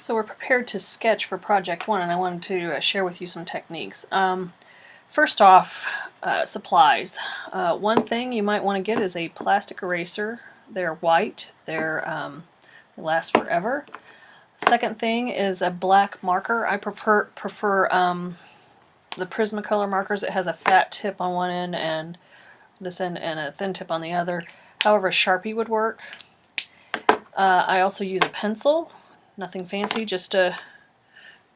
So we're prepared to sketch for project 1, and I wanted to share with you some techniques. First off, supplies. One thing you might want to get is a plastic eraser. They're white. They last forever. Second thing is a black marker. I prefer the Prismacolor markers. It has a fat tip on one end and this end and a thin tip on the other. However, a Sharpie would work. I also use a pencil. Nothing fancy, just a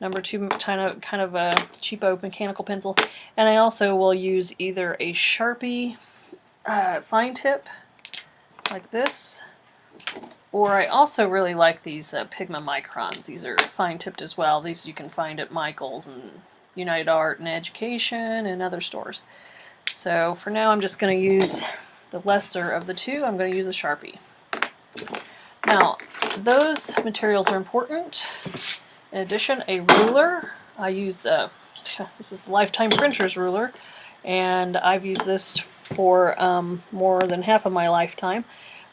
number 2 kind of a cheapo mechanical pencil. And I also will use either a Sharpie fine tip, like this, or I also really like these Pigma Microns. These are fine tipped as well. These you can find at Michael's and United Art and Education and other stores. So for now I'm just going to use the lesser of the two. I'm going to use a Sharpie. Now, those materials are important. In addition, a ruler. I use, this is the Lifetime Printer's ruler, and I've used this for more than half of my lifetime.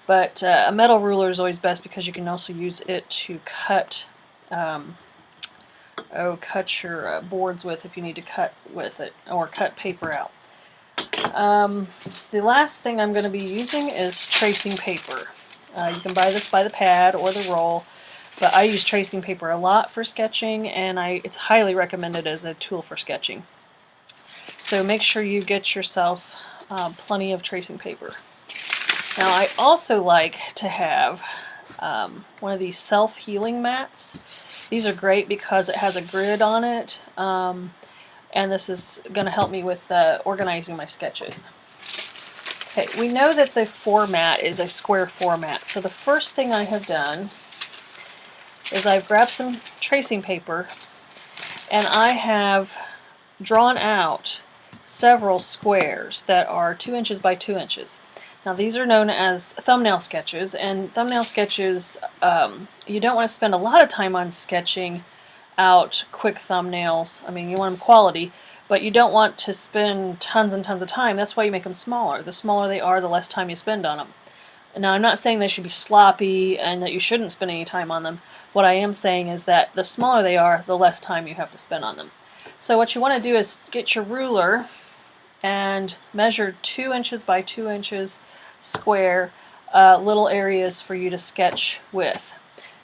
But a metal ruler is always best because you can also use it to cut, cut your boards with if you need to cut with it, or cut paper out. The last thing I'm going to be using is tracing paper. You can buy this by the pad or the roll, but I use tracing paper a lot for sketching, and it's highly recommended as a tool for sketching. So make sure you get yourself plenty of tracing paper. Now I also like to have one of these self-healing mats. These are great because it has a grid on it, and this is going to help me with organizing my sketches. Okay, we know that the format is a square format, so the first thing I have done is I've grabbed some tracing paper and I have drawn out several squares that are 2 inches by 2 inches. Now these are known as thumbnail sketches, and thumbnail sketches, you don't want to spend a lot of time on sketching out quick thumbnails. I mean, you want them quality, but you don't want to spend tons and tons of time. That's why you make them smaller. The smaller they are, the less time you spend on them. Now, I'm not saying they should be sloppy and that you shouldn't spend any time on them. What I am saying is that the smaller they are, the less time you have to spend on them. So what you want to do is get your ruler and measure 2 inches by 2 inches square little areas for you to sketch with.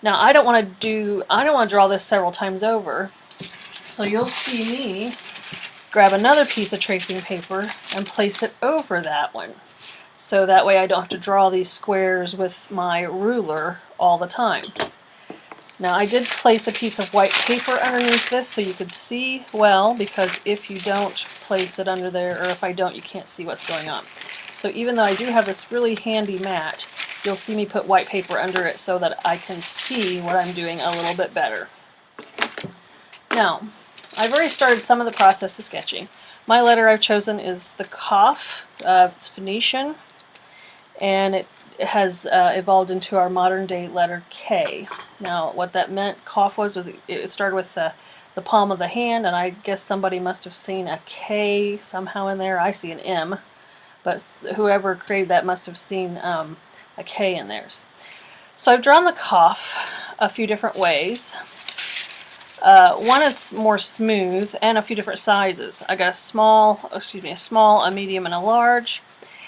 Now, I don't want to draw this several times over, so you'll see me grab another piece of tracing paper and place it over that one. So that way I don't have to draw these squares with my ruler all the time. Now I did place a piece of white paper underneath this so you could see well, because if you don't place it under there, or if I don't, you can't see what's going on. So even though I do have this really handy mat, you'll see me put white paper under it so that I can see what I'm doing a little bit better. Now, I've already started some of the process of sketching. My letter I've chosen is the Kaf. It's Phoenician, and it has evolved into our modern day letter K. Now, what that meant, Kaf was it started with the palm of the hand, and I guess somebody must have seen a K somehow in there. I see an M, but whoever created that must have seen a K in theirs. So I've drawn the Kaf a few different ways. One is more smooth and a few different sizes. I got a small, a medium, and a large.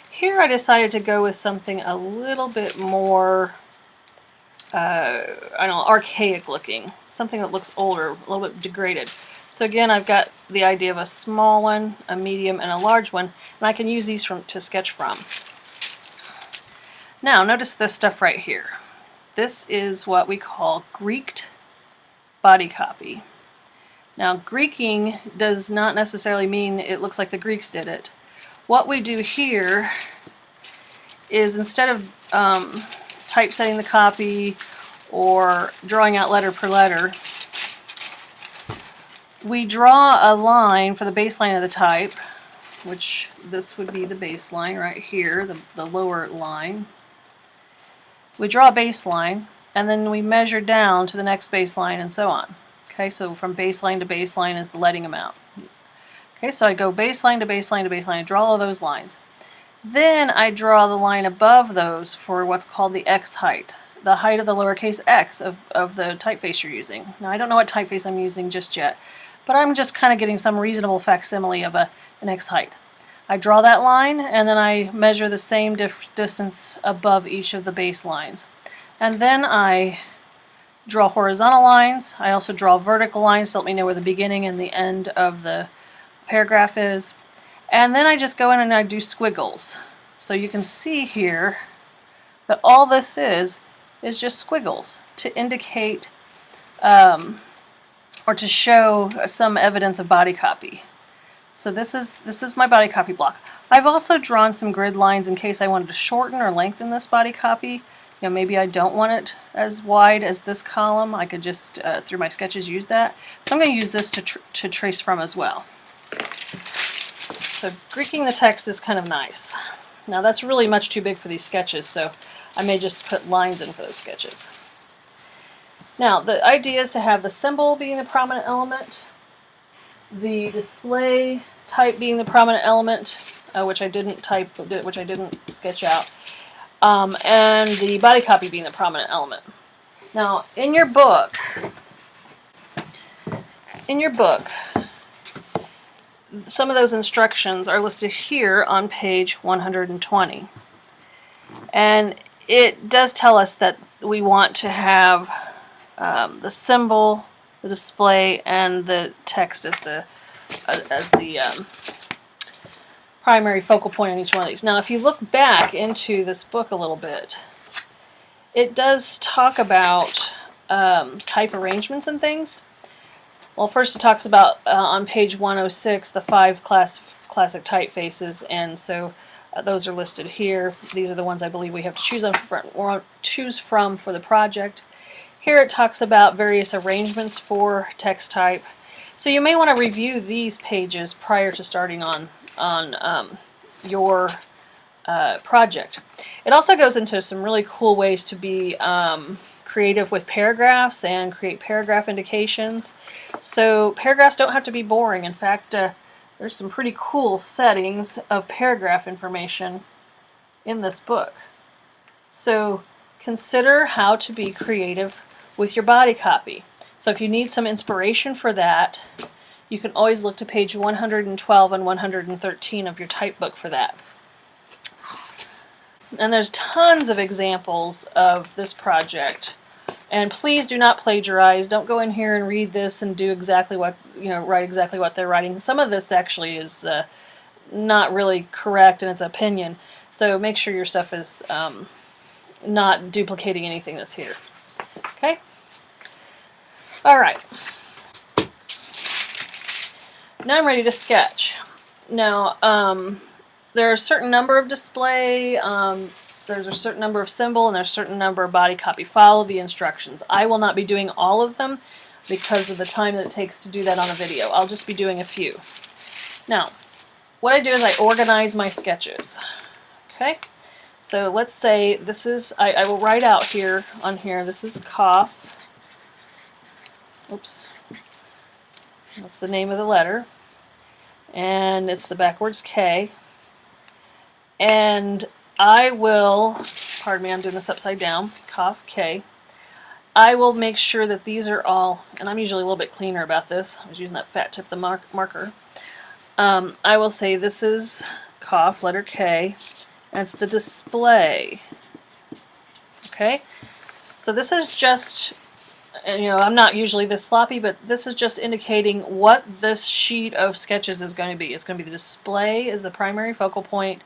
Here I decided to go with something a little bit more, I don't know, archaic looking. Something that looks older, a little bit degraded. So again, I've got the idea of a small one, a medium, and a large one, and I can use these to sketch from. Now, notice this stuff right here. This is what we call Creaked body copy. Now, Greeking does not necessarily mean it looks like the Greeks did it. What we do here is, instead of typesetting the copy or drawing out letter per letter, we draw a line for the baseline of the type, which this would be the baseline right here, the lower line. We draw a baseline, and then we measure down to the next baseline and so on. Okay, so from baseline to baseline is the letting amount. Okay, so I go baseline to baseline to baseline, I draw all those lines. Then I draw the line above those for what's called the X height. the height of the lowercase x of the typeface you're using. Now I don't know what typeface I'm using just yet, but I'm just kind of getting some reasonable facsimile of an X height. I draw that line, and then I measure the same distance above each of the base lines. And then I draw horizontal lines. I also draw vertical lines to let me know where the beginning and the end of the paragraph is. And then I just go in and I do squiggles. So you can see here that all this is just squiggles to indicate or to show some evidence of body copy. So this is my body copy block. I've also drawn some grid lines in case I wanted to shorten or lengthen this body copy. You know, maybe I don't want it as wide as this column. I could just, through my sketches, use that. So I'm going to use this to trace from as well. So Greeking the text is kind of nice. Now that's really much too big for these sketches, so I may just put lines in for those sketches. Now the idea is to have the symbol being the prominent element, the display type being the prominent element, which I didn't sketch out, and the body copy being the prominent element. Now in your book, some of those instructions are listed here on page 120. And it does tell us that we want to have the symbol, the display, and the text as the primary focal point on each one of these. Now, if you look back into this book a little bit, it does talk about type arrangements and things. Well, first it talks about, on page 106, the 5 classic typefaces, and so those are listed here. These are the ones I believe we have to choose from for the project. Here it talks about various arrangements for text type. So you may want to review these pages prior to starting on your project. It also goes into some really cool ways to be creative with paragraphs and create paragraph indications. So paragraphs don't have to be boring. In fact, there's some pretty cool settings of paragraph information in this book. So consider how to be creative with your body copy. So if you need some inspiration for that, you can always look to page 112 and 113 of your type book for that. And there's tons of examples of this project. And please do not plagiarize. Don't go in here and read this and do exactly what, write exactly what they're writing. Some of this actually is not really correct in its opinion. So make sure your stuff is not duplicating anything that's here. Okay? All right. Now I'm ready to sketch. Now, there are a certain number of display, there's a certain number of symbol, and there's a certain number of body copy. Follow the instructions. I will not be doing all of them because of the time that it takes to do that on a video. I'll just be doing a few. Now, what I do is I organize my sketches. Okay? So let's say this is, I will write out here, on here, this is cough. Oops. That's the name of the letter. And it's the backwards K. And I will, pardon me, I'm doing this upside down, cough K. I will make sure that these are all, and I'm usually a little bit cleaner about this. I was using that fat tip the marker. I will say this is cough, letter K, and it's the display. Okay? So this is just, I'm not usually this sloppy, but this is just indicating what this sheet of sketches is going to be. It's going to be the display is the primary focal point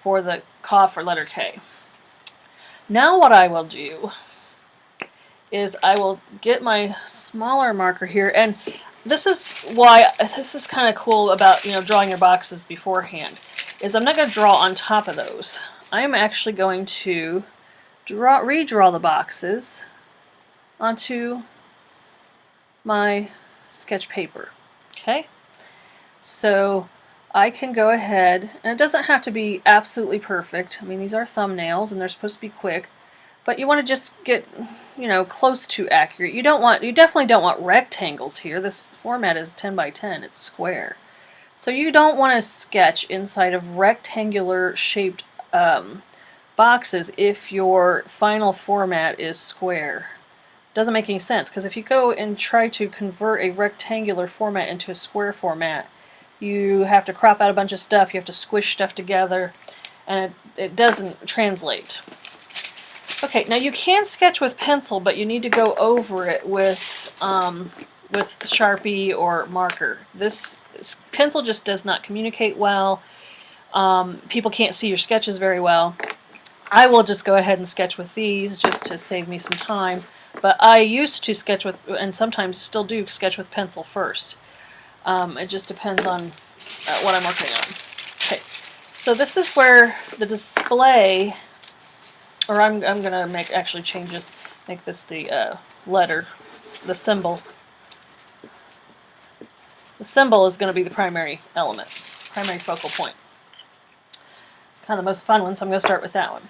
for the cough or letter K. Now what I will do is I will get my smaller marker here, and this is why this is kind of cool about drawing your boxes beforehand, is I'm not going to draw on top of those. I am actually going to redraw the boxes onto my sketch paper. Okay? So I can go ahead, and it doesn't have to be absolutely perfect. I mean, these are thumbnails and they're supposed to be quick, but you want to just get, close to accurate. You definitely don't want rectangles here. This format is 10 by 10. It's square. So you don't want to sketch inside of rectangular shaped boxes if your final format is square. Doesn't make any sense, because if you go and try to convert a rectangular format into a square format, you have to crop out a bunch of stuff, you have to squish stuff together, and it doesn't translate. Okay, now you can sketch with pencil, but you need to go over it with Sharpie or marker. This pencil just does not communicate well. People can't see your sketches very well. I will just go ahead and sketch with these just to save me some time. But I used to sketch with, and sometimes still do, sketch with pencil first. It just depends on what I'm working on. Okay, so this is where the display, or I'm going to make actually changes, make this the letter, the symbol. The symbol is going to be the primary element, primary focal point. It's kind of the most fun one, so I'm going to start with that one.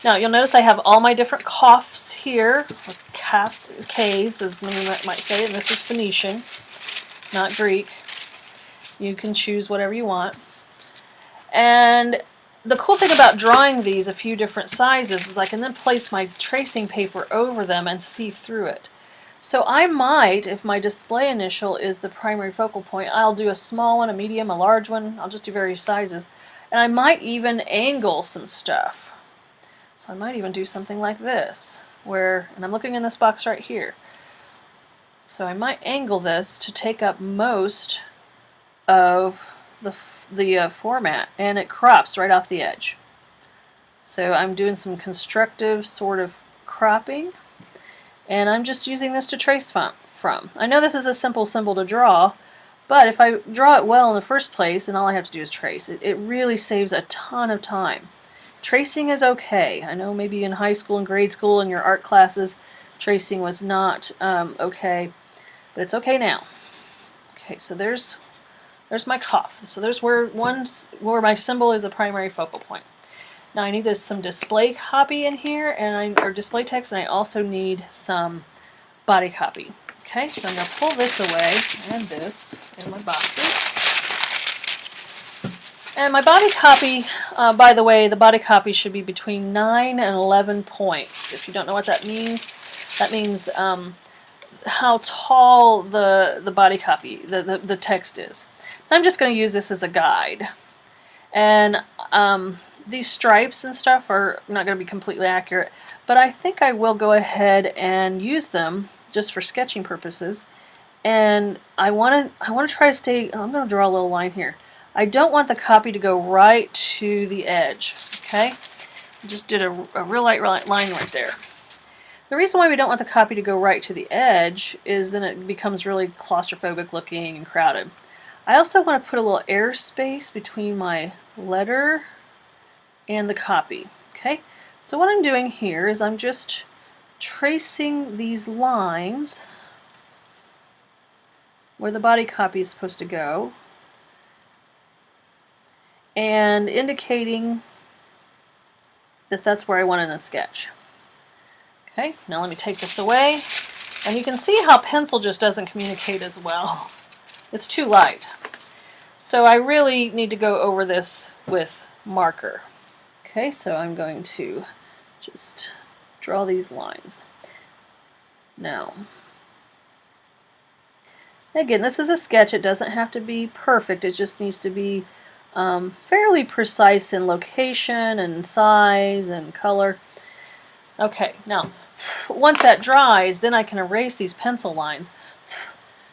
Now, you'll notice I have all my different coughs here, or Ks, as many might say, and this is Phoenician, not Greek. You can choose whatever you want. And the cool thing about drawing these a few different sizes is I can then place my tracing paper over them and see through it. So I might, if my display initial is the primary focal point, I'll do a small one, a medium, a large one. I'll just do various sizes. And I might even angle some stuff. So I might even do something like this, where, and I'm looking in this box right here. So I might angle this to take up most of the format, and it crops right off the edge. So I'm doing some constructive sort of cropping, and I'm just using this to trace from. I know this is a simple symbol to draw, but if I draw it well in the first place, and all I have to do is trace, it really saves a ton of time. Tracing is okay. I know maybe in high school and grade school in your art classes, tracing was not okay, but it's okay now. Okay, so there's my cough. So there's where my symbol is a primary focal point. Now I need some display copy in here, or display text, and I also need some body copy. Okay, so I'm going to pull this away, and this, in my boxes. And my body copy, by the way, the body copy should be between 9 and 11 points. If you don't know what that means how tall the body copy, the text is. I'm just going to use this as a guide. And these stripes and stuff are not going to be completely accurate, but I think I will go ahead and use them just for sketching purposes. And I want to try to stay, I'm going to draw a little line here. I don't want the copy to go right to the edge, okay? I just did a real light line right there. The reason why we don't want the copy to go right to the edge is then it becomes really claustrophobic looking and crowded. I also want to put a little air space between my letter and the copy, okay? So what I'm doing here is I'm just tracing these lines where the body copy is supposed to go, and indicating that that's where I want in the sketch. Okay, now let me take this away, and you can see how pencil just doesn't communicate as well. It's too light. So I really need to go over this with marker. Okay, so I'm going to just draw these lines. Now, again, this is a sketch. It doesn't have to be perfect. It just needs to be fairly precise in location and size and color. Okay, now once that dries, then I can erase these pencil lines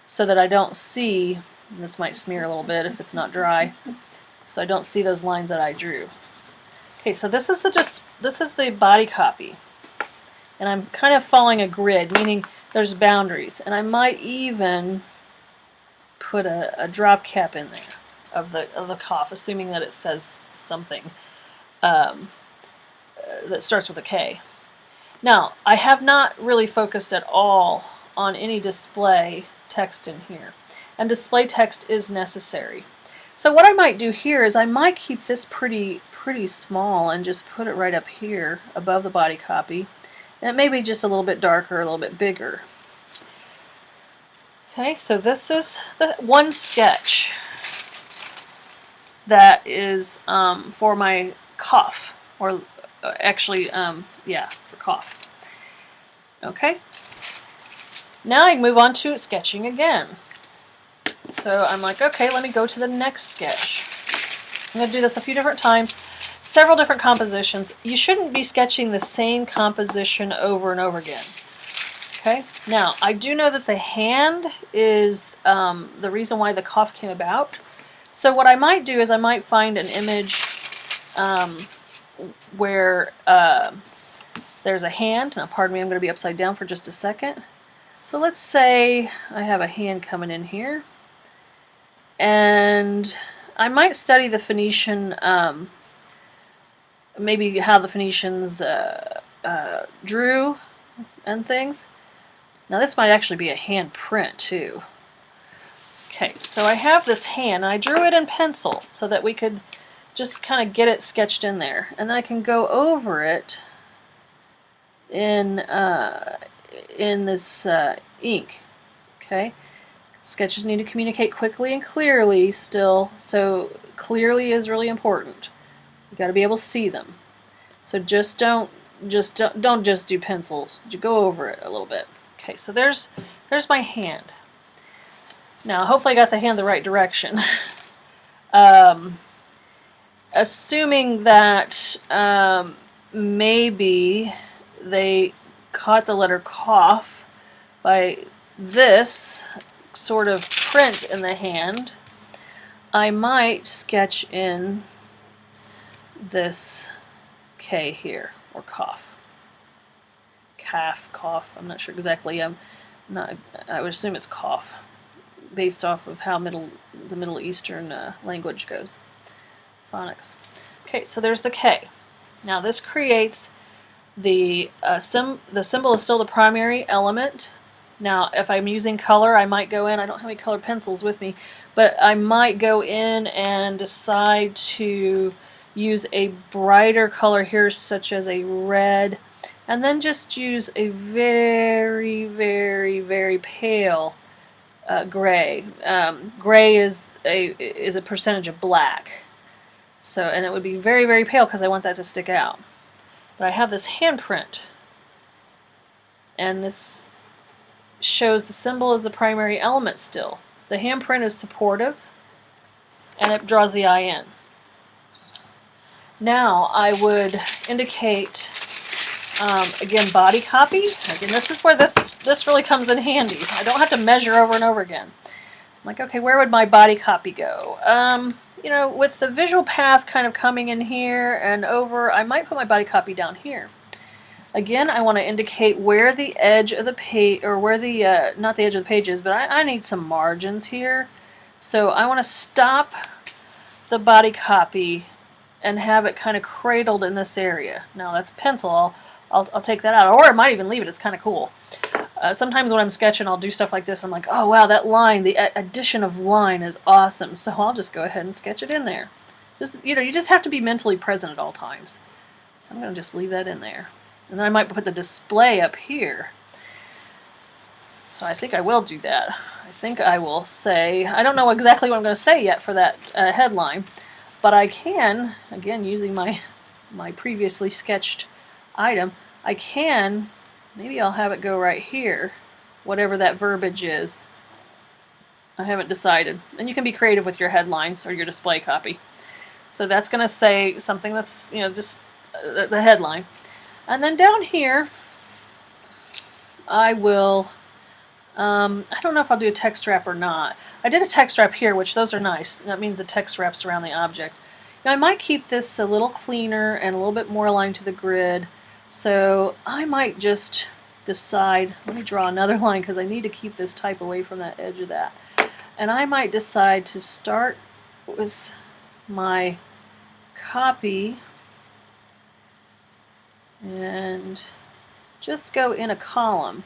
so that I don't see, this might smear a little bit if it's not dry, so I don't see those lines that I drew. Okay, so this is the body copy, and I'm kind of following a grid, meaning there's boundaries, and I might even put a drop cap in there of the cough, assuming that it says something that starts with a K. Now, I have not really focused at all on any display text in here, and display text is necessary. So what I might do here is I might keep this pretty small and just put it right up here above the body copy, and it may be just a little bit darker, a little bit bigger. Okay, so this is the one sketch that is for my cough, or actually, yeah, for cough. Okay. Now I move on to sketching again. So I'm like, okay, let me go to the next sketch. I'm going to do this a few different times, several different compositions. You shouldn't be sketching the same composition over and over again. Okay, now I do know that the hand is the reason why the cough came about. So what I might do is I might find an image where there's a hand. Now pardon me, I'm going to be upside down for just a second. So let's say I have a hand coming in here. And I might study the Phoenician, maybe how the Phoenicians drew and things. Now this might actually be a hand print too. Okay, so I have this hand, and I drew it in pencil so that we could just kind of get it sketched in there. And then I can go over it in this ink. Okay. Sketches need to communicate quickly and clearly still, so clearly is really important. You got to be able to see them. So don't just do pencils. You go over it a little bit. Okay, so there's my hand. Now, hopefully I got the hand the right direction. Assuming that maybe they caught the letter cough by this sort of print in the hand, I might sketch in this K here, or cough. Cough, I'm not sure exactly. I would assume it's cough, based off of how the Middle Eastern language goes. Phonics. Okay, so there's the K. Now this creates the symbol is still the primary element. Now, if I'm using color, I might go in. I don't have any colored pencils with me, but I might go in and decide to use a brighter color here, such as a red, and then just use a very, very, very pale gray. Gray is a percentage of black, so, and it would be very, very pale because I want that to stick out. But I have this handprint, and this shows the symbol as the primary element still. The handprint is supportive, and it draws the eye in. Now I would indicate, again, body copy. Again, this is where this really comes in handy. I don't have to measure over and over again. I'm like, okay, where would my body copy go? You know, with the visual path kind of coming in here and over, I might put my body copy down here. Again, I want to indicate where the edge of the page, or where the, not the edge of the page is, but I need some margins here. So I want to stop the body copy and have it kind of cradled in this area. Now that's pencil, I'll take that out, or I might even leave it, it's kind of cool. Sometimes when I'm sketching, I'll do stuff like this, I'm like, oh wow, that line, the addition of line is awesome, so I'll just go ahead and sketch it in there. Just, you know, you just have to be mentally present at all times. So I'm going to just leave that in there. And then I might put the display up here. So I think I will do that. I think I will say, I don't know exactly what I'm going to say yet for that headline, but I can, again, using my previously sketched item, I can, maybe I'll have it go right here, whatever that verbiage is. I haven't decided. And you can be creative with your headlines or your display copy. So that's going to say something that's, you know, just the headline. And then down here, I will, I don't know if I'll do a text wrap or not. I did a text wrap here, which those are nice. That means the text wraps around the object. Now I might keep this a little cleaner and a little bit more aligned to the grid. So I might just decide, let me draw another line because I need to keep this type away from that edge of that. And I might decide to start with my copy and just go in a column.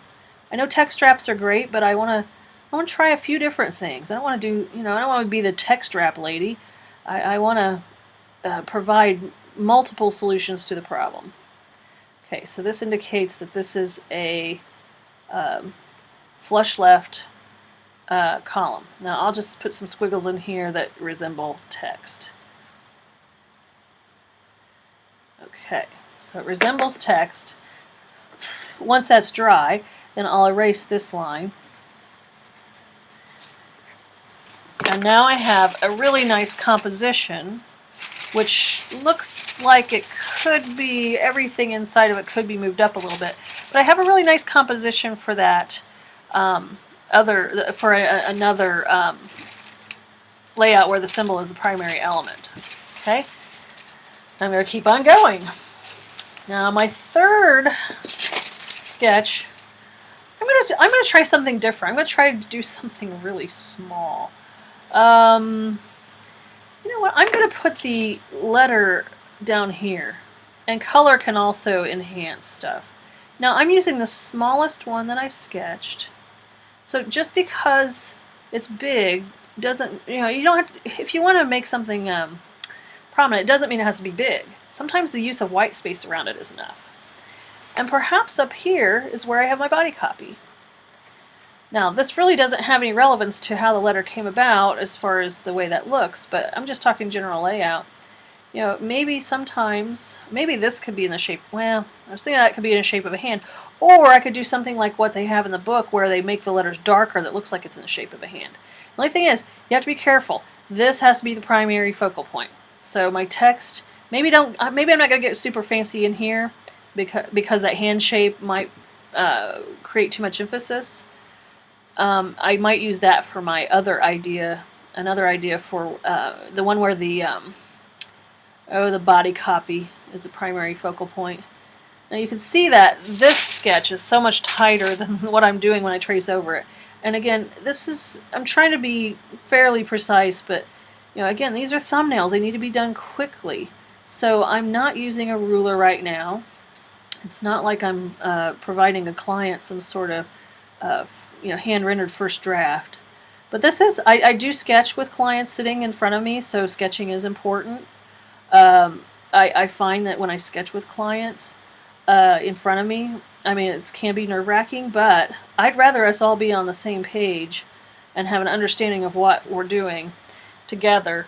I know text wraps are great, but I want to try a few different things. I don't want to do, you know, I don't want to be the text wrap lady. I want to provide multiple solutions to the problem. Okay, so this indicates that this is a flush left column. Now I'll just put some squiggles in here that resemble text. Okay. So it resembles text. Once that's dry, then I'll erase this line. And now I have a really nice composition, which looks like it could be, everything inside of it could be moved up a little bit. But I have a really nice composition for that another layout where the symbol is the primary element. Okay, I'm going to keep on going. Now my third sketch, I'm going to try something different. I'm going to try to do something really small. You know what? I'm going to put the letter down here, and color can also enhance stuff. Now I'm using the smallest one that I've sketched. So just because it's big doesn't, you don't have to, if you want to make something prominent, it doesn't mean it has to be big. Sometimes the use of white space around it is enough. And perhaps up here is where I have my body copy. Now, this really doesn't have any relevance to how the letter came about as far as the way that looks, but I'm just talking general layout. Maybe sometimes, maybe this could be in the shape, well, I was thinking that could be in the shape of a hand, or I could do something like what they have in the book where they make the letters darker that looks like it's in the shape of a hand. The only thing is, you have to be careful. This has to be the primary focal point. So my text, maybe I'm not going to get super fancy in here because that hand shape might create too much emphasis. I might use that for my other idea, another idea for the one where the body copy is the primary focal point. Now you can see that this sketch is so much tighter than what I'm doing when I trace over it. And again, I'm trying to be fairly precise, but again, these are thumbnails. They need to be done quickly. So I'm not using a ruler right now. It's not like I'm providing a client some sort of hand-rendered first draft. But this is, I do sketch with clients sitting in front of me, so sketching is important. I find that when I sketch with clients in front of me, it can be nerve-wracking, but I'd rather us all be on the same page and have an understanding of what we're doing together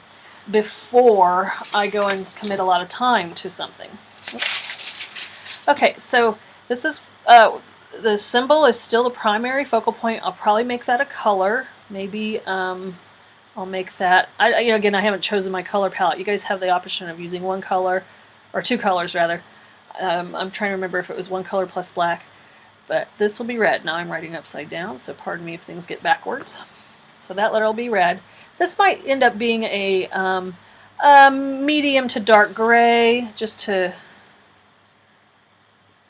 before I go and commit a lot of time to something. Oops. Okay, so this is the symbol is still the primary focal point. I'll probably make that a color. Maybe I'll make that. Again, I haven't chosen my color palette. You guys have the option of using one color, or two colors rather. I'm trying to remember if it was one color plus black. But this will be red. Now I'm writing upside down, so pardon me if things get backwards. So that letter will be red. This might end up being a medium to dark gray, just to.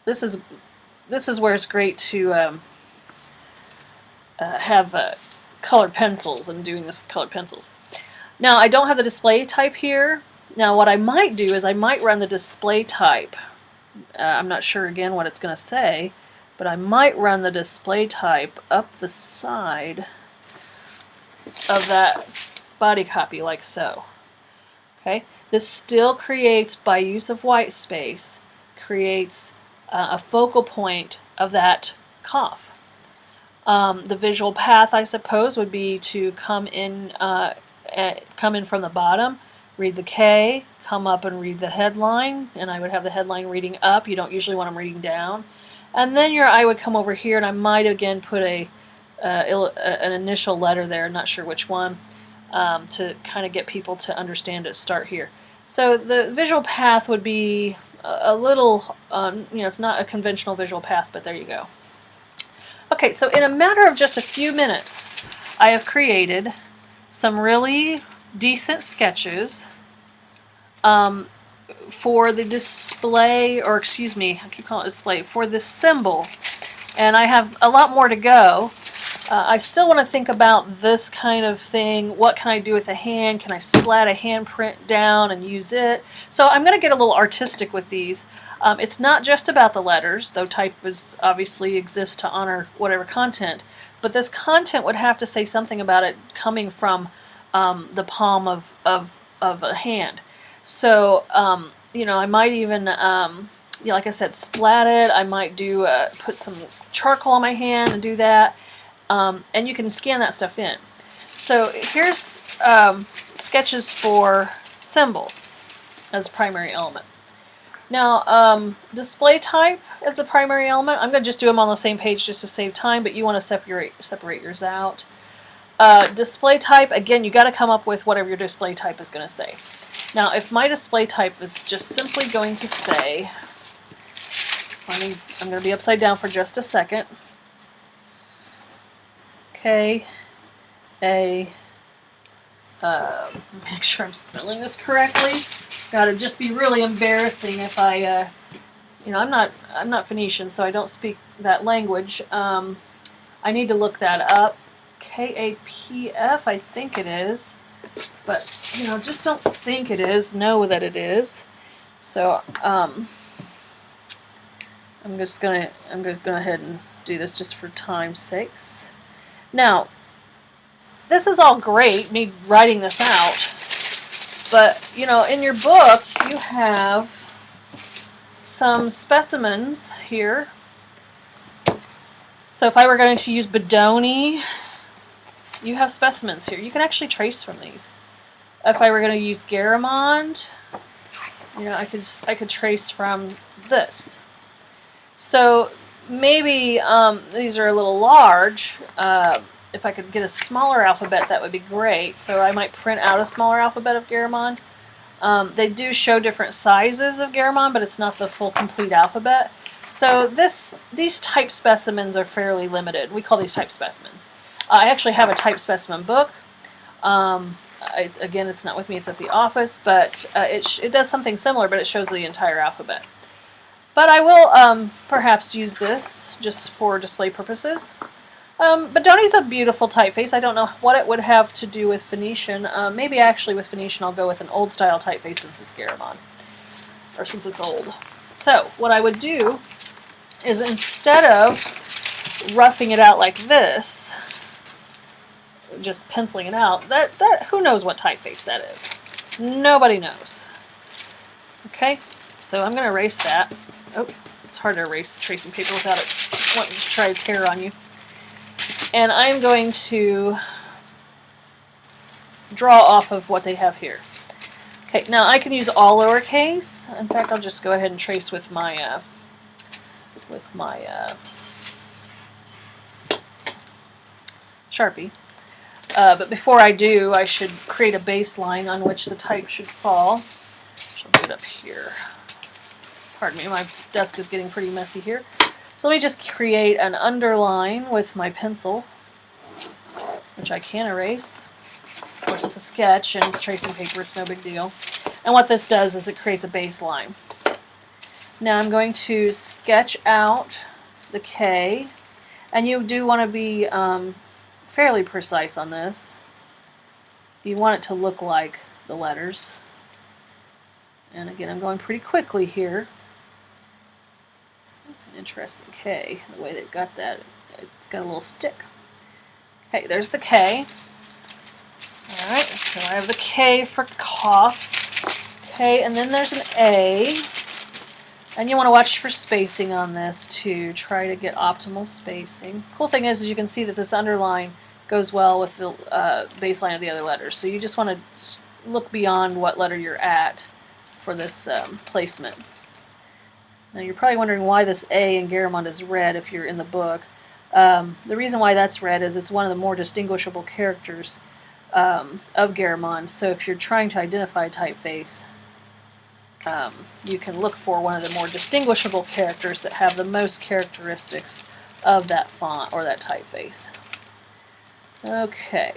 This is where it's great to have colored pencils, and doing this with colored pencils. Now I don't have the display type here. Now what I might do is I might run the display type. I'm not sure again what it's going to say, but I might run the display type up the side of that body copy like so. Okay, this still creates, by use of white space, creates a focal point of that cough. The visual path, I suppose, would be to come in from the bottom, read the K, come up and read the headline, and I would have the headline reading up. You don't usually want them reading down. And then your eye would come over here, and I might again put an initial letter there, not sure which one, to kind of get people to understand it. Start here. So the visual path would be a little, it's not a conventional visual path, but there you go. Okay, so in a matter of just a few minutes, I have created some really decent sketches for the display, or excuse me, I keep calling it display, for this symbol. And I have a lot more to go. I still want to think about this kind of thing. What can I do with a hand? Can I splat a handprint down and use it? So I'm going to get a little artistic with these. It's not just about the letters, though type obviously exists to honor whatever content, but this content would have to say something about it coming from the palm of a hand. So, I might even, like I said, splat it. I might do put some charcoal on my hand and do that. And you can scan that stuff in. So here's sketches for symbol as primary element. Now, display type is the primary element. I'm going to just do them on the same page just to save time, but you want to separate yours out. Display type, again, you got to come up with whatever your display type is going to say. Now, if my display type is just simply going to say, I'm going to be upside down for just a second. K, A, make sure I'm spelling this correctly. Gotta just be really embarrassing if I, you know, I'm not Phoenician, so I don't speak that language. I need to look that up. K-A-P-F, I think it is. But, you know, just don't think it is. Know that it is. So, I'm gonna go ahead and do this just for time's sakes. Now, this is all great, me writing this out. But, you know, in your book, you have some specimens here. So if I were going to use Bodoni, you have specimens here. You can actually trace from these. If I were going to use Garamond, you know, I could trace from this. So maybe these are a little large. If I could get a smaller alphabet, that would be great. So I might print out a smaller alphabet of Garamond. They do show different sizes of Garamond, but it's not the full complete alphabet. So these type specimens are fairly limited. We call these type specimens. I actually have a type specimen book. Again, it's not with me, it's at the office, but it does something similar, but it shows the entire alphabet. But I will perhaps use this just for display purposes. Bodoni's a beautiful typeface. I don't know what it would have to do with Phoenician. Maybe actually with Phoenician I'll go with an old style typeface since it's Garamond, or since it's old. So what I would do is, instead of roughing it out like this, just penciling it out, that who knows what typeface that is? Nobody knows. Okay, so I'm going to erase that. Oh, it's hard to erase tracing paper without it wanting to try to tear on you. And I'm going to draw off of what they have here. Okay, now I can use all lowercase. In fact, I'll just go ahead and trace with my Sharpie. But before I do, I should create a baseline on which the type should fall. I'll do it up here. Pardon me, my desk is getting pretty messy here. So let me just create an underline with my pencil, which I can erase. Of course, it's a sketch and it's tracing paper, it's no big deal. And what this does is it creates a baseline. Now I'm going to sketch out the K, and you do want to be fairly precise on this. You want it to look like the letters. And again, I'm going pretty quickly here. That's an interesting K, the way they've got that. It's got a little stick. Okay, there's the K. Alright, so I have the K for cough. Okay, and then there's an A. And you want to watch for spacing on this too. Try to get optimal spacing. Cool thing is you can see that this underline goes well with the baseline of the other letters. So you just want to look beyond what letter you're at for this placement. Now you're probably wondering why this A in Garamond is red if you're in the book. The reason why that's red is it's one of the more distinguishable characters of Garamond. So if you're trying to identify a typeface, you can look for one of the more distinguishable characters that have the most characteristics of that font or that typeface. Okay,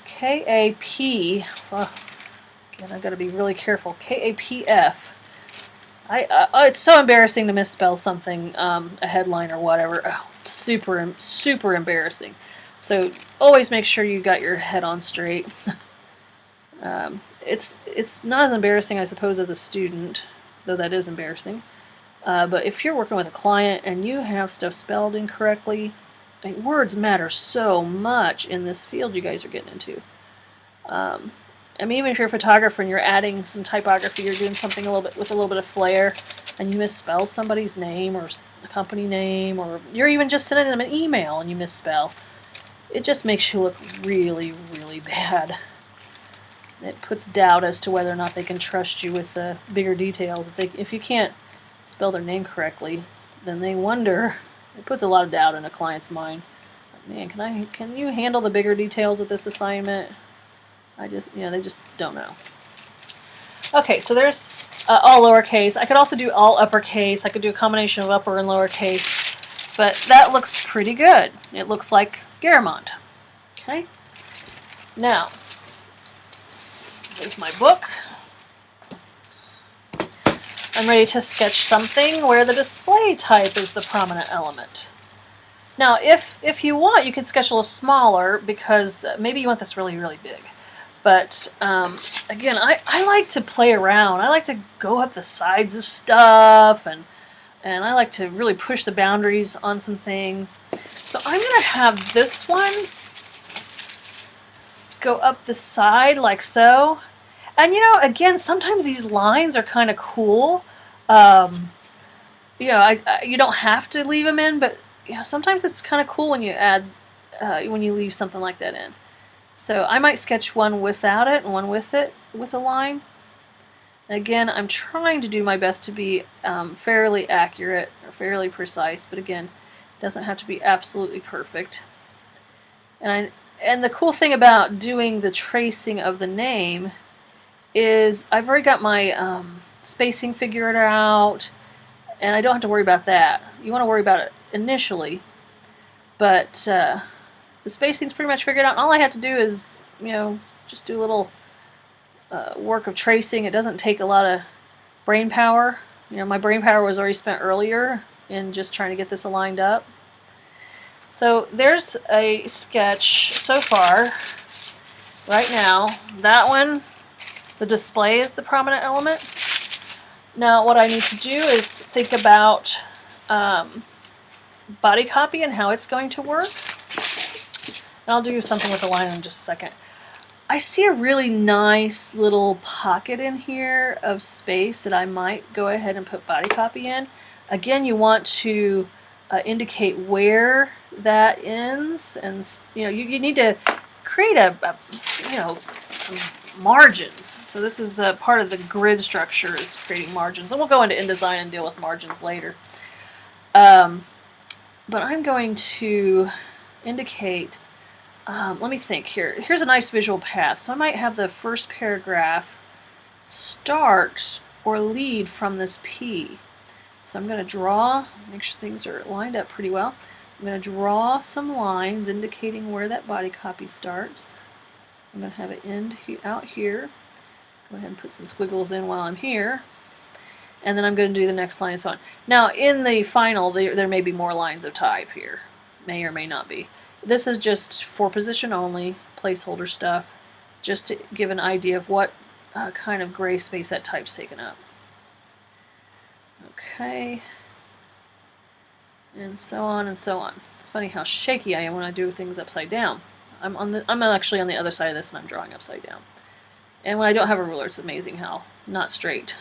K-A-P, well, again I've got to be really careful, K-A-P-F. It's so embarrassing to misspell something, a headline or whatever. Oh, super, super embarrassing. So always make sure you got your head on straight. It's not as embarrassing, I suppose, as a student, though that is embarrassing. But if you're working with a client and you have stuff spelled incorrectly, words matter so much in this field you guys are getting into. I mean, even if you're a photographer and you're adding some typography, you're doing something with a little bit of flair, and you misspell somebody's name or a company name, or you're even just sending them an email and you misspell, it just makes you look really, really bad. It puts doubt as to whether or not they can trust you with bigger details. If you can't spell their name correctly, then they wonder. It puts a lot of doubt in a client's mind. Man, can you handle the bigger details of this assignment? They just don't know. Okay, so there's all lowercase. I could also do all uppercase. I could do a combination of upper and lowercase, but that looks pretty good. It looks like Garamond. Okay, now there's my book. I'm ready to sketch something where the display type is the prominent element. Now, if you want, you could sketch a little smaller because maybe you want this really, really big. But again, I like to play around. I like to go up the sides of stuff, and I like to really push the boundaries on some things. So I'm going to have this one go up the side like so. And again, sometimes these lines are kind of cool. You don't have to leave them in, but sometimes it's kind of cool when you leave something like that in. So I might sketch one without it and one with it, with a line. Again, I'm trying to do my best to be fairly accurate or fairly precise, but again, it doesn't have to be absolutely perfect. And the cool thing about doing the tracing of the name is I've already got my spacing figured out, and I don't have to worry about that. You want to worry about it initially, but the spacing's pretty much figured out. All I have to do is, just do a little work of tracing. It doesn't take a lot of brain power. My brain power was already spent earlier in just trying to get this aligned up. So there's a sketch so far. Right now, that one, the display is the prominent element. Now what I need to do is think about body copy and how it's going to work. And I'll do something with the line in just a second. I see a really nice little pocket in here of space that I might go ahead and put body copy in. Again, you want to indicate where that ends, and you need to create some margins. So this is part of the grid structure, is creating margins, and we'll go into InDesign and deal with margins later. But I'm going to indicate. Let me think here. Here's a nice visual path. So I might have the first paragraph start or lead from this P. So I'm going to draw, make sure things are lined up pretty well. I'm going to draw some lines indicating where that body copy starts. I'm going to have it end out here. Go ahead and put some squiggles in while I'm here. And then I'm going to do the next line and so on. Now in the final, there may be more lines of type here. May or may not be. This is just for position only, placeholder stuff, just to give an idea of what kind of gray space that type's taken up. Okay. And so on and so on. It's funny how shaky I am when I do things upside down. I'm actually on the other side of this and I'm drawing upside down. And when I don't have a ruler, it's amazing how not straight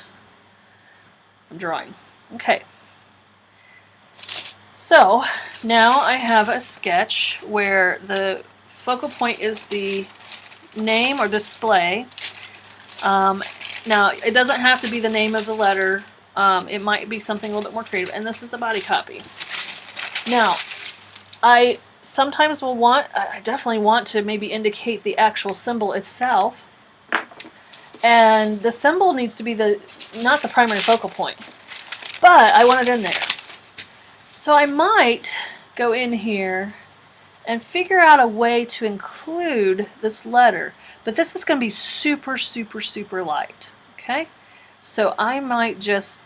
I'm drawing. Okay. So now I have a sketch where the focal point is the name or display. Now it doesn't have to be the name of the letter. It might be something a little bit more creative, and this is the body copy. Now I sometimes I definitely want to maybe indicate the actual symbol itself, and the symbol needs to be not the primary focal point, but I want it in there. So I might go in here and figure out a way to include this letter, but this is going to be super, super, super light. Okay, so I might just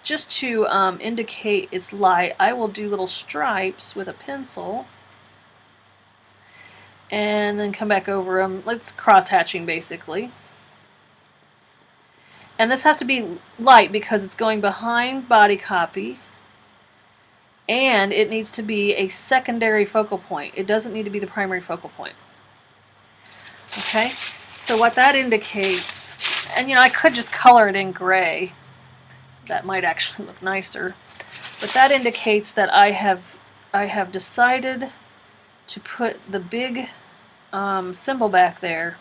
to indicate it's light, I will do little stripes with a pencil, and then come back over them. Let's cross hatching basically. And this has to be light because it's going behind body copy. And it needs to be a secondary focal point. It doesn't need to be the primary focal point. Okay, so what that indicates, and I could just color it in gray. That might actually look nicer. But that indicates that I have decided to put the big symbol back there,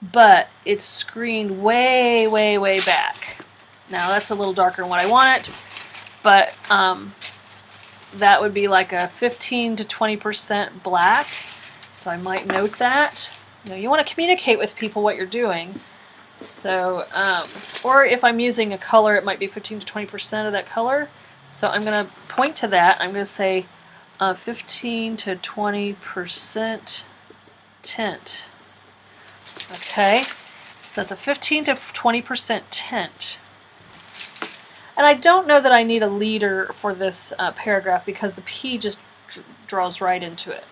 but it's screened way, way, way back. Now that's a little darker than what I want it, but that would be like a 15 to 20% black. So I might note that. You know, you want to communicate with people what you're doing. So, or if I'm using a color, it might be 15 to 20% of that color. So I'm going to point to that. I'm going to say 15 to 20% tint. Okay, so that's a 15 to 20% tint. And I don't know that I need a leader for this paragraph because the P just draws right into it.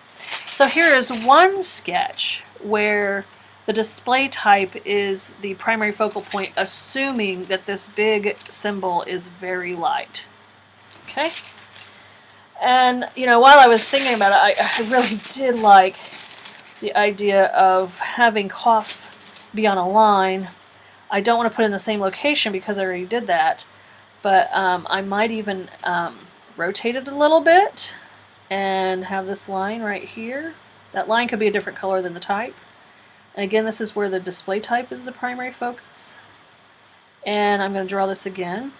So here is one sketch where the display type is the primary focal point, assuming that this big symbol is very light. Okay? And, you know, while I was thinking about it, I really did like the idea of having cough be on a line. I don't want to put it in the same location because I already did that. But I might even rotate it a little bit and have this line right here. That line could be a different color than the type. And again, this is where the display type is the primary focus. And I'm going to draw this again.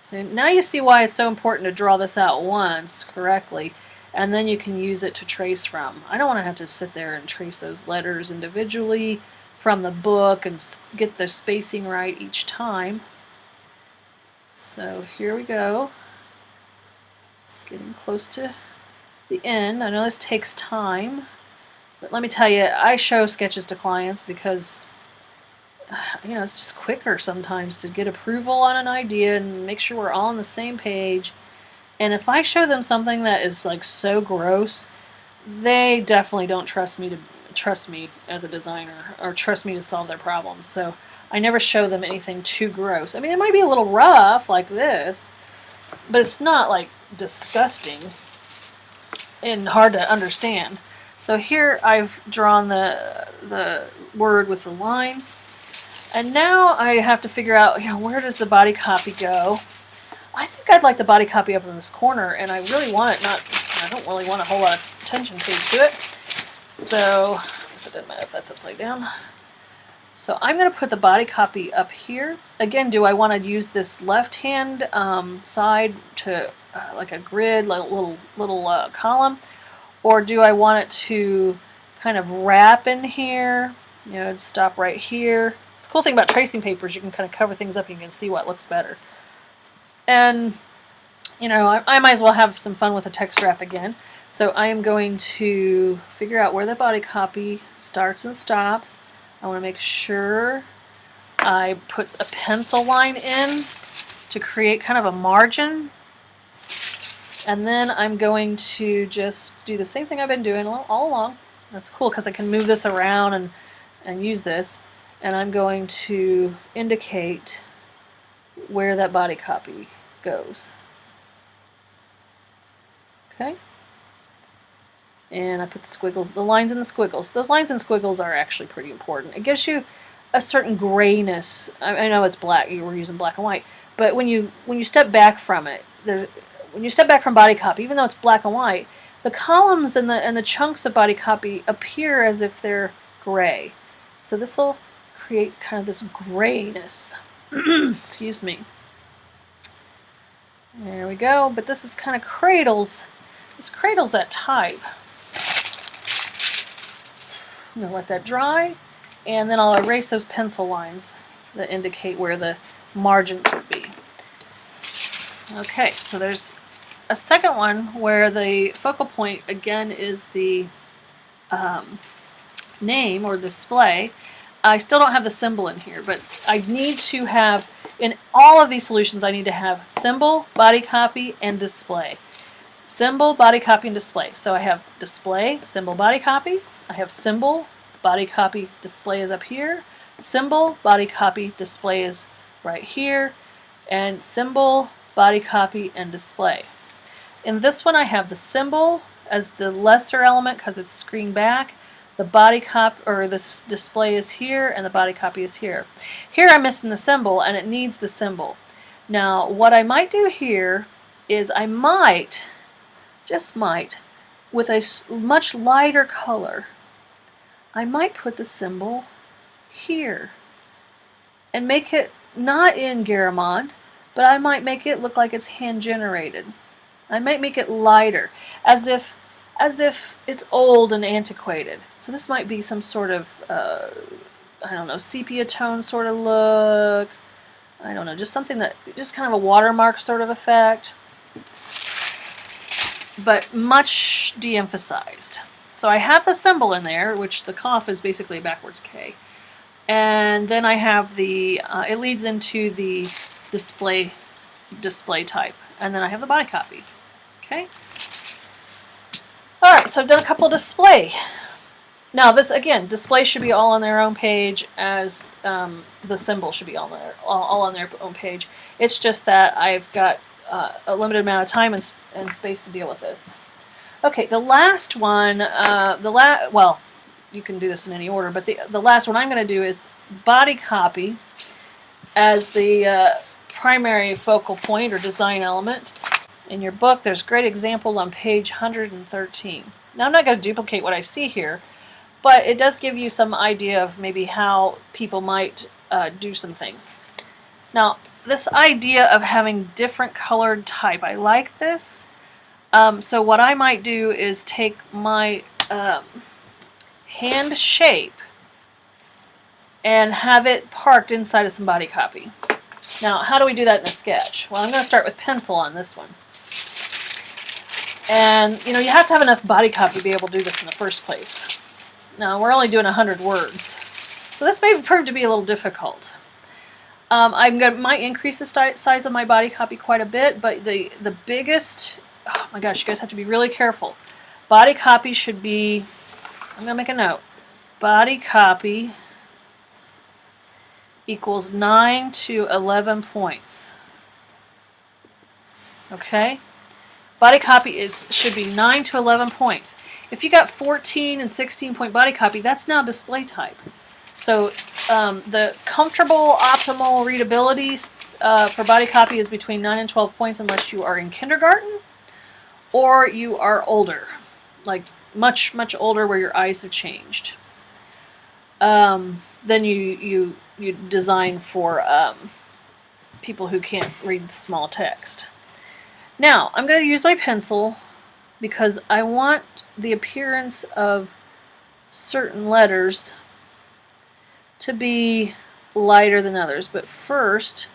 So now you see why it's so important to draw this out once correctly, and then you can use it to trace from. I don't want to have to sit there and trace those letters individually from the book and get the spacing right each time. So here we go. It's getting close to the end. I know this takes time, but let me tell you, I show sketches to clients because, you know, it's just quicker sometimes to get approval on an idea and make sure we're all on the same page. And if I show them something that is like so gross, they definitely don't trust me as a designer or trust me to solve their problems. So I never show them anything too gross. I mean, it might be a little rough like this, but it's not like disgusting and hard to understand. So here I've drawn the word with the line, and now I have to figure out, you know, where does the body copy go? I think I'd like the body copy up in this corner, and I really want it I don't really want a whole lot of attention paid to it. So, it doesn't matter if that's upside down. So I'm going to put the body copy up here. Again, do I want to use this left-hand side to like a grid, like a little column, or do I want it to kind of wrap in here? You know, stop right here. It's the cool thing about tracing papers, you can kind of cover things up and you can see what looks better. And, you know, I might as well have some fun with the text wrap again. So I am going to figure out where the body copy starts and stops. I want to make sure I put a pencil line in to create kind of a margin. And then I'm going to just do the same thing I've been doing all along. That's cool because I can move this around and use this. And I'm going to indicate where that body copy goes. Okay? And I put the squiggles, the lines and the squiggles. Those lines and squiggles are actually pretty important. It gives you a certain grayness. I know it's black, you were using black and white, but when you step back from it, when you step back from body copy, even though it's black and white, the columns and the chunks of body copy appear as if they're gray. So this will create kind of this grayness. Excuse me. There we go. But this is kind of cradles. This cradles that type. I'm going to let that dry, and then I'll erase those pencil lines that indicate where the margins would be. Okay, so there's a second one where the focal point again is the name or display. I still don't have the symbol in here, but I need to have, in all of these solutions, I need to have symbol, body copy, and display. Symbol, body copy, and display. So I have display, symbol, body copy. I have symbol, body copy, display is up here. Symbol, body copy, display is right here. And symbol, body copy, and display. In this one I have the symbol as the lesser element because it's screen back. The body copy, or this display is here, and the body copy is here. Here I'm missing the symbol, and it needs the symbol. Now what I might do here is I might, just might, with a much lighter color, I might put the symbol here and make it not in Garamond, but I might make it look like it's hand generated. I might make it lighter, as if it's old and antiquated. So this might be some sort of I don't know, sepia tone sort of look. I don't know, just something that, just kind of a watermark sort of effect, but much de-emphasized. So I have the symbol in there, which the cough is basically a backwards K. And then I have the, it leads into the display type. And then I have the body copy. Okay? Alright, so I've done a couple of display. Now this, again, display should be all on their own page, as the symbol should be all on their own page. It's just that I've got a limited amount of time and space to deal with this. Okay, the last one, well, you can do this in any order, but the last one I'm going to do is body copy as the primary focal point or design element. In your book, there's great examples on page 113. Now I'm not going to duplicate what I see here, but it does give you some idea of maybe how people might do some things. Now, this idea of having different colored type, I like this. So what I might do is take my hand shape and have it parked inside of some body copy. Now, how do we do that in a sketch? Well, I'm going to start with pencil on this one. And, you know, you have to have enough body copy to be able to do this in the first place. Now, we're only doing 100 words. So this may prove to be a little difficult. Might increase the size of my body copy quite a bit, but the biggest, oh my gosh, you guys have to be really careful. Body copy should be, I'm going to make a note, body copy equals 9 to 11 points. Okay? Body copy should be 9 to 11 points. If you got 14 and 16 point body copy, that's now display type. So the comfortable, optimal readability for body copy is between 9 and 12 points unless you are in kindergarten or you are older, like much, much older where your eyes have changed. Then you design for people who can't read small text. Now, I'm going to use my pencil because I want the appearance of certain letters to be lighter than others. But first,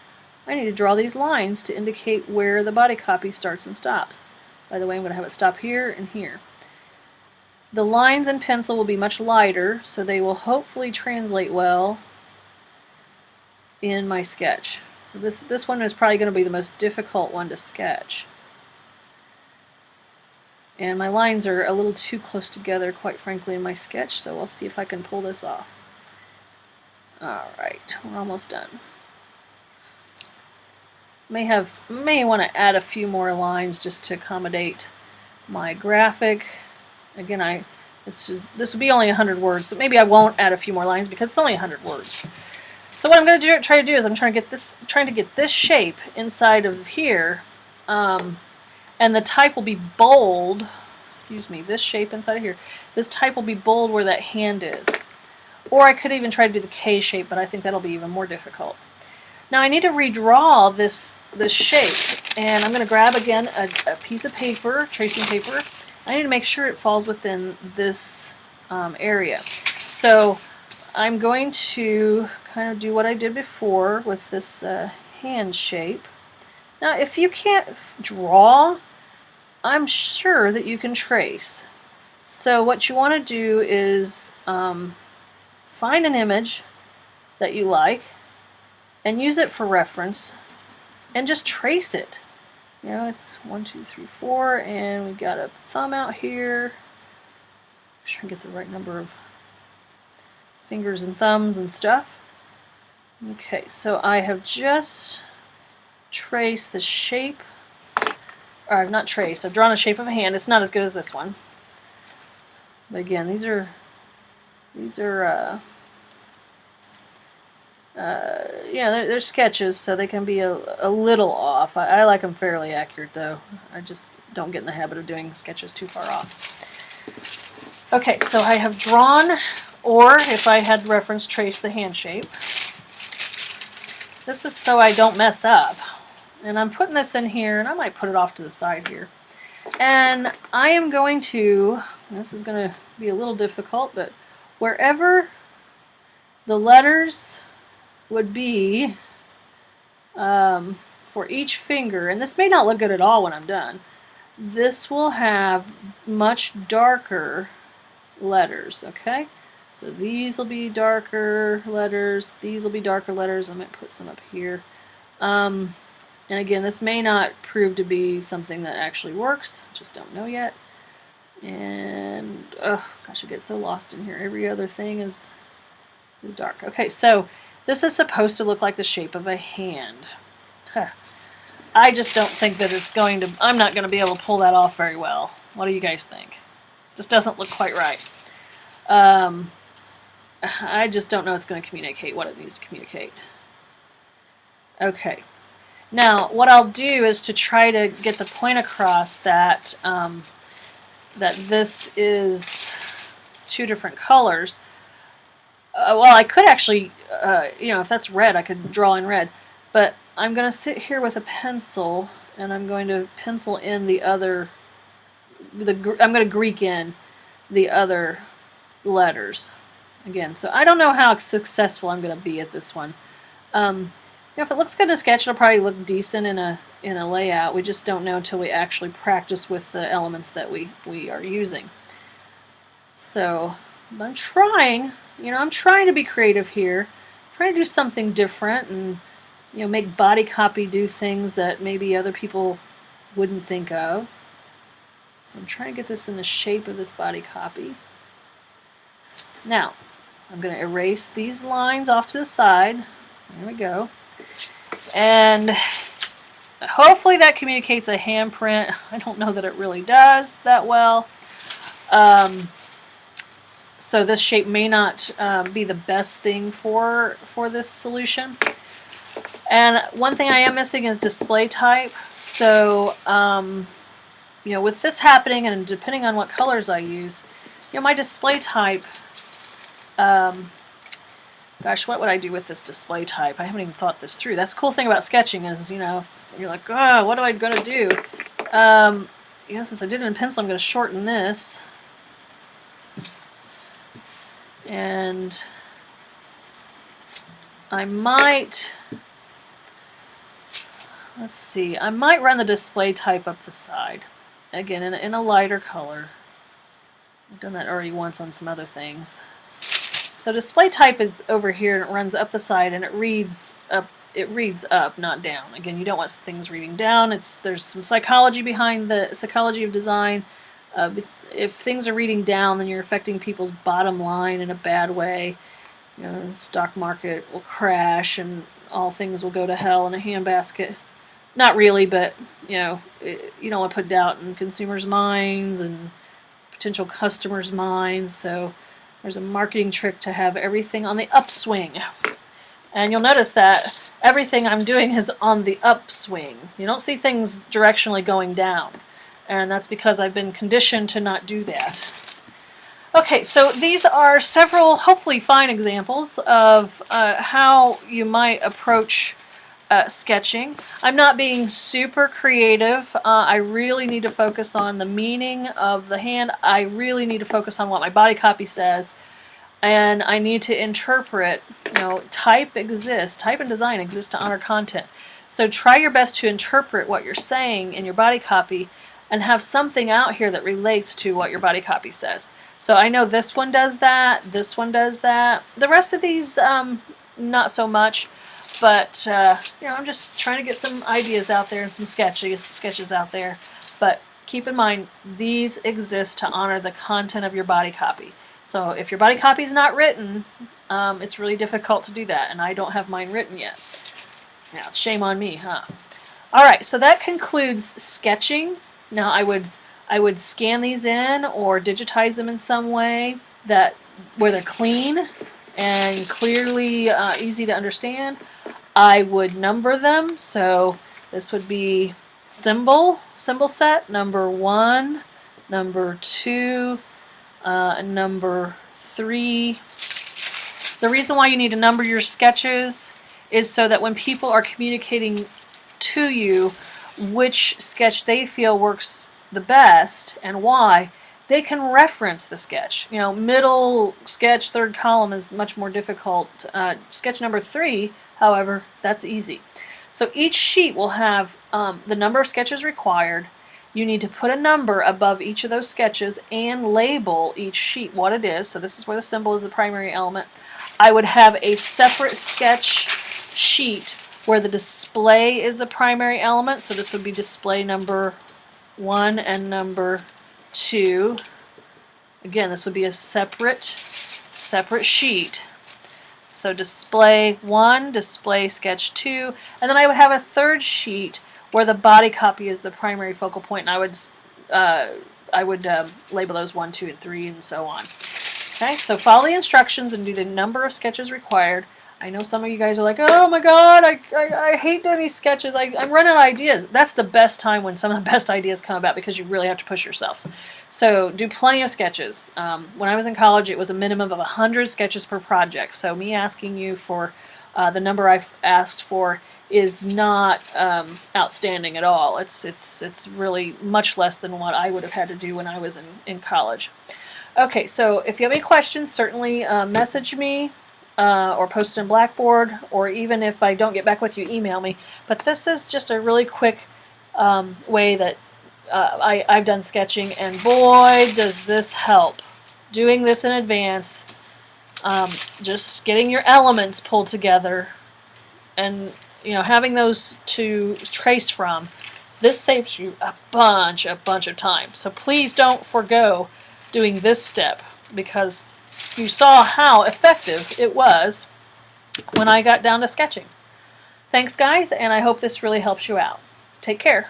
I need to draw these lines to indicate where the body copy starts and stops. By the way, I'm going to have it stop here and here. The lines in pencil will be much lighter, so they will hopefully translate well in my sketch. So this one is probably going to be the most difficult one to sketch. And my lines are a little too close together, quite frankly, in my sketch, so we'll see if I can pull this off. Alright, we're almost done. May want to add a few more lines just to accommodate my graphic. Again, this would be only 100 words, so maybe I won't add a few more lines because it's only 100 words. So what I'm going to try to do is I'm trying to get this shape inside of here, and the type will be bold. Excuse me, this shape inside of here. This type will be bold where that hand is. Or I could even try to do the K shape, but I think that'll be even more difficult. Now I need to redraw this shape, and I'm going to grab again a piece of paper, tracing paper. I need to make sure it falls within this area. So I'm going to kind of do what I did before with this hand shape. Now if you can't draw, I'm sure that you can trace. So what you want to do is find an image that you like and use it for reference and just trace it. You know, it's 1, 2, 3, 4, and we've got a thumb out here. Try and get the right number of fingers and thumbs and stuff. Okay, so I have just traced the shape, or I've not traced, I've drawn a shape of a hand. It's not as good as this one. But again, these are yeah, they're sketches, so they can be a little off. I like them fairly accurate, though. I just don't get in the habit of doing sketches too far off. Okay, so I have drawn, or if I had reference, traced the hand shape. this is so I don't mess up. And I'm putting this in here, and I might put it off to the side here. And I am going to, this is going to be a little difficult, but wherever the letters would be for each finger, and this may not look good at all when I'm done, this will have much darker letters, okay? So these will be darker letters, these will be darker letters. I might put some up here. And again, this may not prove to be something that actually works. Just don't know yet. And, oh gosh, I get so lost in here. Every other thing is dark. Okay, so this is supposed to look like the shape of a hand. I just don't think that it's going to, I'm not going to be able to pull that off very well. What do you guys think? Just doesn't look quite right. I just don't know it's going to communicate what it needs to communicate. Okay. Now, what I'll do is to try to get the point across that that this is two different colors. Well, I could actually, you know, if that's red, I could draw in red. But I'm going to sit here with a pencil, and I'm going to pencil in the other, I'm going to Greek in the other letters. Again, so I don't know how successful I'm going to be at this one. You know, if it looks good in a sketch, it'll probably look decent in a layout. We just don't know until we actually practice with the elements that we are using. So I'm trying, you know, I'm trying to be creative here, trying to do something different, and you know, make body copy do things that maybe other people wouldn't think of. So I'm trying to get this in the shape of this body copy. Now, I'm going to erase these lines off to the side. There we go. And hopefully that communicates a handprint. I don't know that it really does that well. So this shape may not be the best thing for this solution. And one thing I am missing is display type. So, you know, with this happening, and depending on what colors I use, you know, my display type, gosh, what would I do with this display type? I haven't even thought this through. That's the cool thing about sketching is, you know, you're like, oh, what am I going to do? You know, since I did it in pencil, I'm going to shorten this. And I might, let's see, I might run the display type up the side. Again, in a lighter color. I've done that already once on some other things. So display type is over here, and it runs up the side, and it reads up. It reads up, not down. Again, you don't want things reading down. There's some psychology behind the psychology of design. If things are reading down, then you're affecting people's bottom line in a bad way. You know, the stock market will crash, and all things will go to hell in a handbasket. Not really, but you know, you don't want to put doubt in consumers' minds and potential customers' minds. So there's a marketing trick to have everything on the upswing. And you'll notice that everything I'm doing is on the upswing. You don't see things directionally going down. And that's because I've been conditioned to not do that. Okay, so these are several hopefully fine examples of how you might approach sketching. I'm not being super creative. I really need to focus on the meaning of the hand. I really need to focus on what my body copy says. And I need to interpret, you know, type exists, type and design exist to honor content. So try your best to interpret what you're saying in your body copy and have something out here that relates to what your body copy says. So I know this one does that, this one does that. The rest of these, not so much. But, you know, I'm just trying to get some ideas out there and some sketches out there. But keep in mind, these exist to honor the content of your body copy. So if your body copy is not written, it's really difficult to do that. And I don't have mine written yet. Now, shame on me, huh? All right, so that concludes sketching. Now, I would scan these in or digitize them in some way where they're clean and clearly easy to understand. I would number them, so this would be symbol set, number 1, number 2, and number 3. The reason why you need to number your sketches is so that when people are communicating to you which sketch they feel works the best and why, they can reference the sketch. You know, middle sketch, third column is much more difficult. Sketch number 3, however, that's easy. So each sheet will have the number of sketches required. You need to put a number above each of those sketches and label each sheet what it is. So this is where the symbol is the primary element. I would have a separate sketch sheet where the display is the primary element. So this would be display number 1 and number 2. Again, this would be a separate sheet. So display 1, display sketch 2, and then I would have a third sheet where the body copy is the primary focal point, and I would label those 1, 2, and 3, and so on. Okay, so follow the instructions and do the number of sketches required. I know some of you guys are like, oh my god, I hate doing these sketches. I'm running out of ideas. That's the best time when some of the best ideas come about because you really have to push yourselves. So do plenty of sketches. When I was in college, it was a minimum of 100 sketches per project. So me asking you for the number I've asked for is not outstanding at all. It's really much less than what I would have had to do when I was in college. Okay, so if you have any questions, certainly message me. Or post it in Blackboard, or even if I don't get back with you, email me. But this is just a really quick way that I've done sketching, and boy, does this help. Doing this in advance, just getting your elements pulled together, and having those to trace from. This saves you a bunch of time. So please don't forgo doing this step, because you saw how effective it was when I got down to sketching. Thanks, guys, and I hope this really helps you out. Take care.